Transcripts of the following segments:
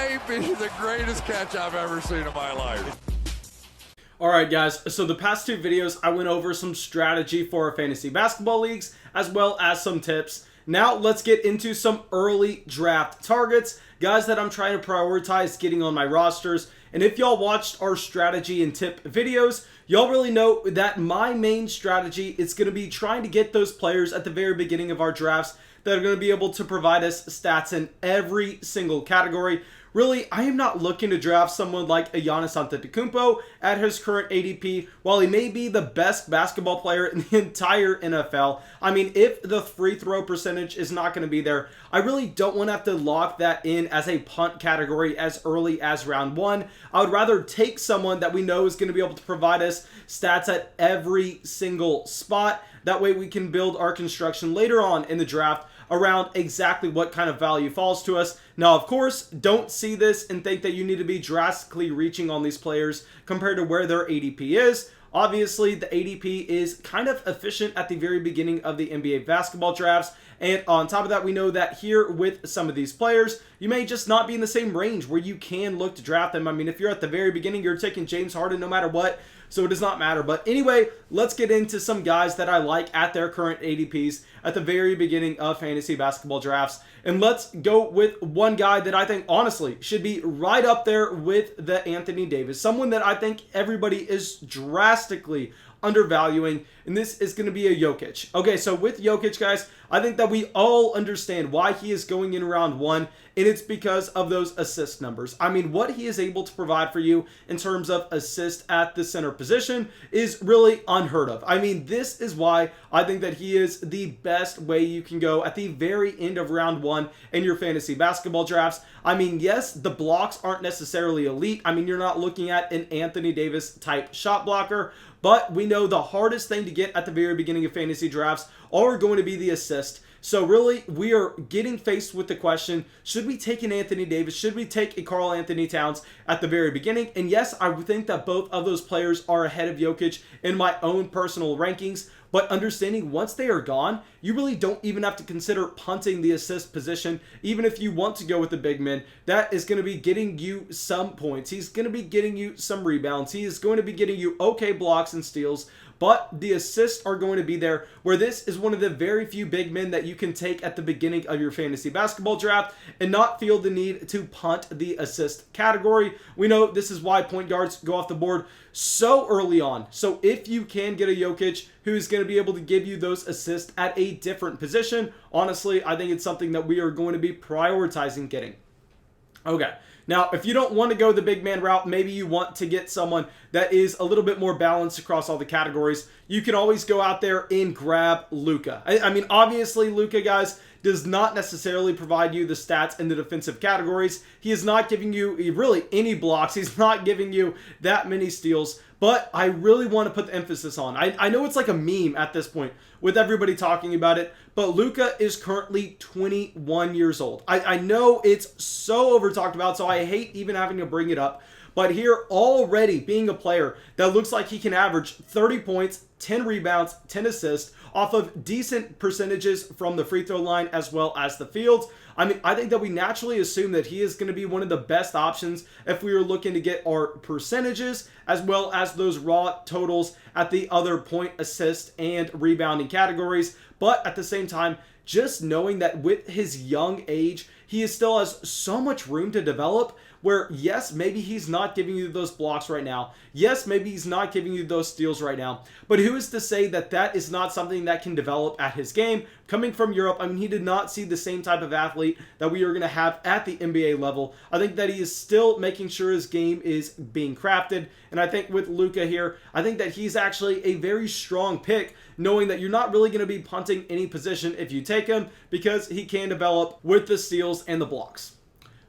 may be the greatest catch I've ever seen in my life. Alright guys, so the past two videos I went over some strategy for our fantasy basketball leagues as well as some tips. Now let's get into some early draft targets, guys that I'm trying to prioritize getting on my rosters. And if y'all watched our strategy and tip videos, y'all really know that my main strategy is going to be trying to get those players at the very beginning of our drafts that are going to be able to provide us stats in every single category. Really, I am not looking to draft someone like a Giannis Antetokounmpo at his current ADP. While he may be the best basketball player in the entire NFL, I mean, if the free throw percentage is not going to be there, I really don't want to have to lock that in as a punt category as early as round one. I would rather take someone that we know is going to be able to provide us stats at every single spot. That way we can build our construction later on in the draft around exactly what kind of value falls to us. Now, of course, don't see this and think that you need to be drastically reaching on these players compared to where their ADP is. Obviously, the ADP is kind of efficient at the very beginning of the NBA basketball drafts. And on top of that, we know that here with some of these players, you may just not be in the same range where you can look to draft them. I mean, if you're at the very beginning, you're taking James Harden no matter what, so it does not matter. But anyway, let's get into some guys that I like at their current ADPs at the very beginning of fantasy basketball drafts. And let's go with one guy that I think honestly should be right up there with the Anthony Davis. Someone that I think everybody is drastically undervaluing, and this is going to be a Jokic. Okay, so with Jokic, guys, I think that we all understand why he is going in round one, and it's because of those assist numbers. I mean, what he is able to provide for you in terms of assist at the center position is really unheard of. I mean, this is why I think that he is the best way you can go at the very end of round one in your fantasy basketball drafts. I mean, yes, the blocks aren't necessarily elite. I mean, you're not looking at an Anthony Davis type shot blocker, but we know the hardest thing to get at the very beginning of fantasy drafts are going to be the assist. So really, we are getting faced with the question, should we take an Anthony Davis? Should we take a Karl Anthony Towns at the very beginning? And yes, I would think that both of those players are ahead of Jokic in my own personal rankings. But understanding once they are gone, you really don't even have to consider punting the assist position. Even if you want to go with the big men, that is going to be getting you some points. He's going to be getting you some rebounds. He is going to be getting you okay blocks and steals. But the assists are going to be there, where this is one of the very few big men that you can take at the beginning of your fantasy basketball draft and not feel the need to punt the assist category. We know this is why point guards go off the board so early on. So if you can get a Jokic who's going to be able to give you those assists at a different position, honestly, I think it's something that we are going to be prioritizing getting. Okay. Now, if you don't want to go the big man route, maybe you want to get someone that is a little bit more balanced across all the categories, you can always go out there and grab Luka. I mean, obviously, Luka, guys, does not necessarily provide you the stats in the defensive categories. He is not giving you really any blocks. He's not giving you that many steals. But I really want to put the emphasis on. I know it's like a meme at this point with everybody talking about it, but Luka is currently 21 years old. I know it's so over talked about, so I hate even having to bring it up. But here, already being a player that looks like he can average 30 points, 10 rebounds, 10 assists off of decent percentages from the free throw line as well as the field. I mean, I think that we naturally assume that he is going to be one of the best options if we are looking to get our percentages as well as those raw totals at the other point, assist, and rebounding categories. But at the same time, just knowing that with his young age, he still has so much room to develop, where yes, maybe he's not giving you those blocks right now. Yes, maybe he's not giving you those steals right now. But who is to say that that is not something that can develop at his game? Coming from Europe, I mean, he did not see the same type of athlete that we are going to have at the NBA level. I think that he is still making sure his game is being crafted. And I think with Luka here, I think that he's actually a very strong pick, knowing that you're not really going to be punting any position if you take him, because he can develop with the steals and the blocks.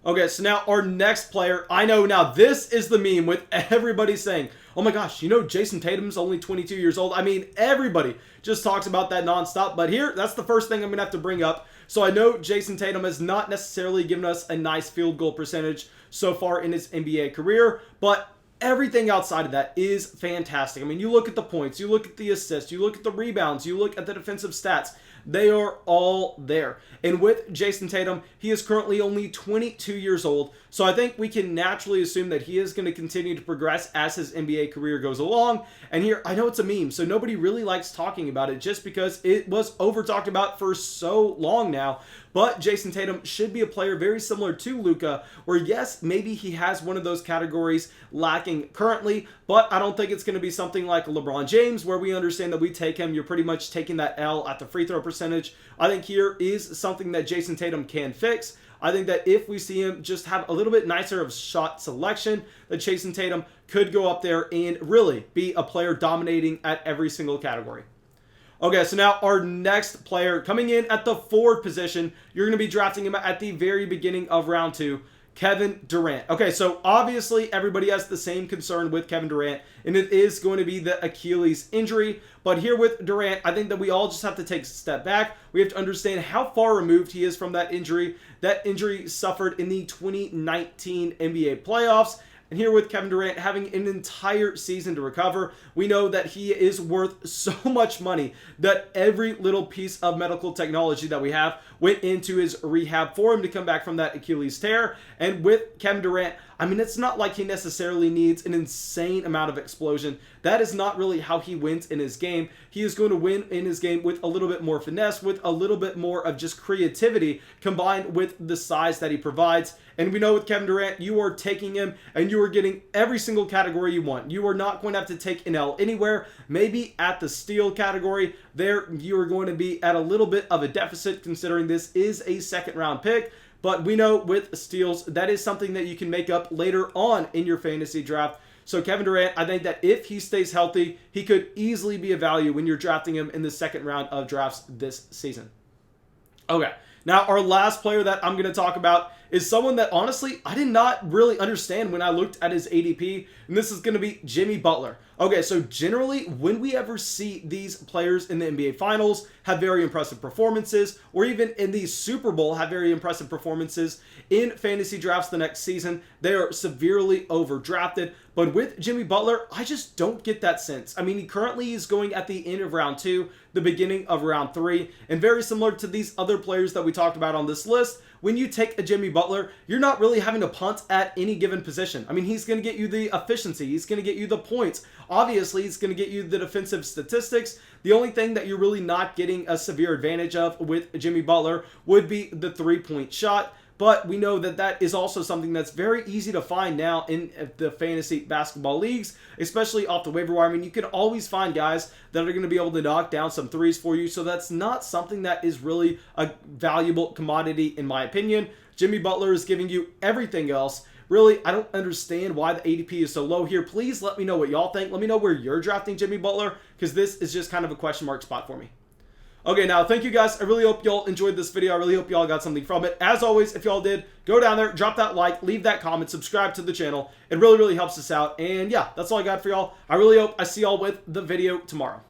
Okay, so now our next player, I know now this is the meme with everybody saying, oh my gosh, you know Jayson Tatum's only 22 years old. I mean, everybody just talks about that nonstop, but here, that's the first thing I'm going to have to bring up. So I know Jayson Tatum has not necessarily given us a nice field goal percentage so far in his NBA career, but everything outside of that is fantastic. I mean, you look at the points, you look at the assists, you look at the rebounds, you look at the defensive stats. they are all there. And with Jayson Tatum, he is currently only 22 years old, so I think we can naturally assume that he is going to continue to progress as his NBA career goes along. And here, I know it's a meme, so nobody really likes talking about it just because it was over talked about for so long now. But Jayson Tatum should be a player very similar to Luka, where yes, maybe he has one of those categories lacking currently, but I don't think it's going to be something like LeBron James, where we understand that we take him, you're pretty much taking that L at the free throw percentage. I think here is something that Jayson Tatum can fix. I think that if we see him just have a little bit nicer of shot selection, that Jayson Tatum could go up there and really be a player dominating at every single category. Okay, so now our next player coming in at the forward position, you're going to be drafting him at the very beginning of round 2, Kevin Durant. Okay, so obviously everybody has the same concern with Kevin Durant, and it is going to be the Achilles injury. But here with Durant, I think that we all just have to take a step back. We have to understand how far removed he is from that injury. That injury suffered in the 2019 NBA playoffs. And here with Kevin Durant having an entire season to recover, we know that he is worth so much money that every little piece of medical technology that we have went into his rehab for him to come back from that Achilles tear. And with Kevin Durant, I mean, it's not like he necessarily needs an insane amount of explosion. That is not really how he wins in his game. He is going to win in his game with a little bit more finesse, with a little bit more of just creativity combined with the size that he provides. And we know with Kevin Durant, you are taking him and you are getting every single category you want. You are not going to have to take an L anywhere. Maybe at the steal category, there you are going to be at a little bit of a deficit considering this is a second round pick. But we know with steals, that is something that you can make up later on in your fantasy draft. So Kevin Durant, I think that if he stays healthy, he could easily be a value when you're drafting him in the second round of drafts this season. Okay, now our last player that I'm going to talk about is someone that honestly I did not really understand when I looked at his ADP, and this is going to be Jimmy Butler. Okay, so generally when we ever see these players in the NBA Finals have very impressive performances, or even in the Super Bowl have very impressive performances in fantasy drafts the next season, they are severely overdrafted. But with Jimmy Butler, I just don't get that sense. I mean, he currently is going at the end of round 2, the beginning of round 3, and very similar to these other players that we talked about on this list, when you take a Jimmy Butler, you're not really having to punt at any given position. I mean, he's going to get you the efficiency. He's going to get you the points. Obviously, he's going to get you the defensive statistics. The only thing that you're really not getting a severe advantage of with Jimmy Butler would be the three-point shot. But we know that that is also something that's very easy to find now in the fantasy basketball leagues, especially off the waiver wire. I mean, you can always find guys that are going to be able to knock down some threes for you. So that's not something that is really a valuable commodity, in my opinion. Jimmy Butler is giving you everything else. Really, I don't understand why the ADP is so low here. Please let me know what y'all think. Let me know where you're drafting Jimmy Butler, because this is just kind of a question mark spot for me. Okay, now, thank you guys. I really hope y'all enjoyed this video. I really hope y'all got something from it. As always, if y'all did, go down there, drop that like, leave that comment, subscribe to the channel. It really, really helps us out. And yeah, that's all I got for y'all. I really hope I see y'all with the video tomorrow.